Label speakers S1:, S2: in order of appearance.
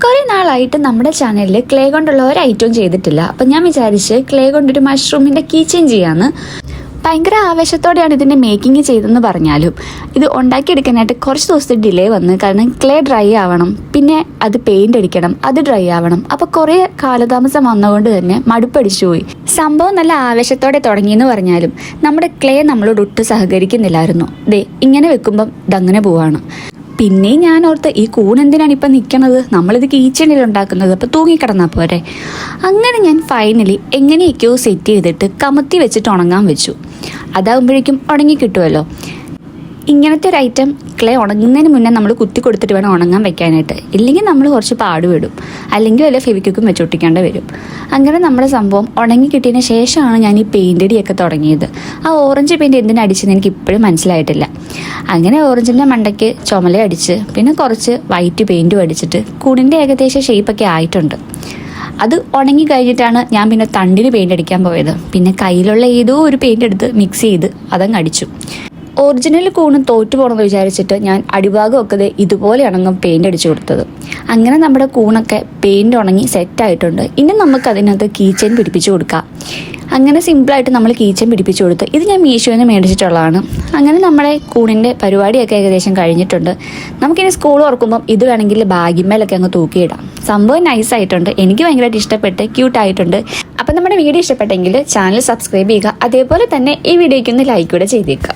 S1: കുറേ നാളായിട്ട് നമ്മുടെ ചാനലിൽ ക്ലേ കൊണ്ടുള്ള ഒരു ഐറ്റവും ചെയ്തിട്ടില്ല. അപ്പം ഞാൻ വിചാരിച്ച് ക്ലേ കൊണ്ടൊരു മഷ്റൂമിൻ്റെ കീ ചെയിൻ ചെയ്യാമെന്ന്. ഭയങ്കര ആവേശത്തോടെയാണ് ഇതിൻ്റെ മേക്കിംഗ് ചെയ്തതെന്ന് പറഞ്ഞാലും ഇത് ഉണ്ടാക്കിയെടുക്കാനായിട്ട് കുറച്ച് ദിവസത്തെ ഡിലേ വന്ന്. കാരണം ക്ലേ ഡ്രൈ ആവണം, പിന്നെ അത് പെയിൻ്റ് അടിക്കണം, അത് ഡ്രൈ ആവണം. അപ്പോൾ കുറേ കാലതാമസം വന്നതുകൊണ്ട് തന്നെ മടുപ്പടിച്ചു പോയി. സംഭവം നല്ല ആവേശത്തോടെ തുടങ്ങിയെന്ന് പറഞ്ഞാലും നമ്മുടെ ക്ലേ നമ്മളോട് ഒട്ടും സഹകരിക്കുന്നില്ലായിരുന്നു. ഇങ്ങനെ വെക്കുമ്പം ഇതങ്ങനെ പോവാണ്. പിന്നെ ഞാൻ ഓർത്ത് ഈ കൂൺ എന്തിനാണ് ഇപ്പം നിൽക്കണത്, നമ്മളിത് കിച്ചണിൽ ഉണ്ടാക്കുന്നത്, അപ്പോൾ തൂങ്ങിക്കിടന്നാൽ പോരെ. അങ്ങനെ ഞാൻ ഫൈനലി എങ്ങനെയൊക്കെയോ സെറ്റ് ചെയ്തിട്ട് കമത്തി വെച്ചിട്ട് ഉണങ്ങാൻ വെച്ചു. അതാകുമ്പോഴേക്കും ഉണങ്ങി കിട്ടുമല്ലോ. ഇങ്ങനത്തെ ഒരു ഐറ്റം ക്ലേ ഉണങ്ങുന്നതിന് മുന്നേ നമ്മൾ കുത്തി കൊടുത്തിട്ട് വേണം ഉണങ്ങാൻ വെക്കാനായിട്ട്. ഇല്ലെങ്കിൽ നമ്മൾ കുറച്ച് പാടുപെടും, അല്ലെങ്കിൽ വല്ല ഫെവിക്വിക്കും വെച്ചൊട്ടിക്കേണ്ടി വരും. അങ്ങനെ നമ്മുടെ സംഭവം ഉണങ്ങി കിട്ടിയതിന് ശേഷമാണ് ഞാൻ ഈ പെയിൻ്റ് അടിയൊക്കെ തുടങ്ങിയത്. ആ ഓറഞ്ച് പെയിൻറ്റ് എന്തിനടിച്ചെന്ന് എനിക്ക് ഇപ്പോഴും മനസ്സിലായിട്ടില്ല. അങ്ങനെ ഓറഞ്ചിൻ്റെ മണ്ടയ്ക്ക് ചുമല അടിച്ച് പിന്നെ കുറച്ച് വൈറ്റ് പെയിൻറ്റും അടിച്ചിട്ട് കൂടിൻ്റെ ഏകദേശം ഷേപ്പൊക്കെ ആയിട്ടുണ്ട്. അത് ഉണങ്ങി കഴിഞ്ഞിട്ടാണ് ഞാൻ പിന്നെ തണ്ടിന് പെയിൻ്റ് അടിക്കാൻ പോയത്. പിന്നെ കയ്യിലുള്ള ഏതോ ഒരു പെയിൻ്റ് എടുത്ത് മിക്സ് ചെയ്ത് അതങ്ങ് അടിച്ചു. ഒറിജിനൽ കൂണ് തോറ്റു പോകണമെന്ന് വിചാരിച്ചിട്ട് ഞാൻ അടിഭാഗമൊക്കെ ഇതുപോലെയാണ് പെയിൻ്റ് അടിച്ചു കൊടുത്തത്. അങ്ങനെ നമ്മുടെ കൂണൊക്കെ പെയിൻ്റ് ഉണങ്ങി സെറ്റായിട്ടുണ്ട്. ഇനി നമുക്ക് അതിനകത്ത് കീ ചെയിൻ പിടിപ്പിച്ച് കൊടുക്കാം. അങ്ങനെ സിമ്പിളായിട്ട് നമ്മൾ കീ ചെയിൻ പിടിപ്പിച്ച് കൊടുത്ത് ഇത് ഞാൻ മീഷോയിൽ നിന്ന് മേടിച്ചിട്ടുള്ളതാണ്. അങ്ങനെ നമ്മുടെ കൂണിൻ്റെ പരിപാടിയൊക്കെ ഏകദേശം കഴിഞ്ഞിട്ടുണ്ട്. നമുക്കിനി സ്കൂൾ തുറക്കുമ്പം ഇത് വേണമെങ്കിൽ ബാഗിന്മേലൊക്കെ അങ്ങ് തൂക്കിയിടാം. സംഭവം നൈസായിട്ടുണ്ട്, എനിക്ക് ഭയങ്കരമായിട്ട് ഇഷ്ടപ്പെട്ട്, ക്യൂട്ടായിട്ടുണ്ട്. അപ്പം നമ്മുടെ വീഡിയോ ഇഷ്ടപ്പെട്ടെങ്കിൽ ചാനൽ സബ്സ്ക്രൈബ് ചെയ്യുക. അതേപോലെ തന്നെ ഈ വീഡിയോയ്ക്ക് ഒന്ന് ലൈക്ക് കൂടെ ചെയ്തേക്കുക.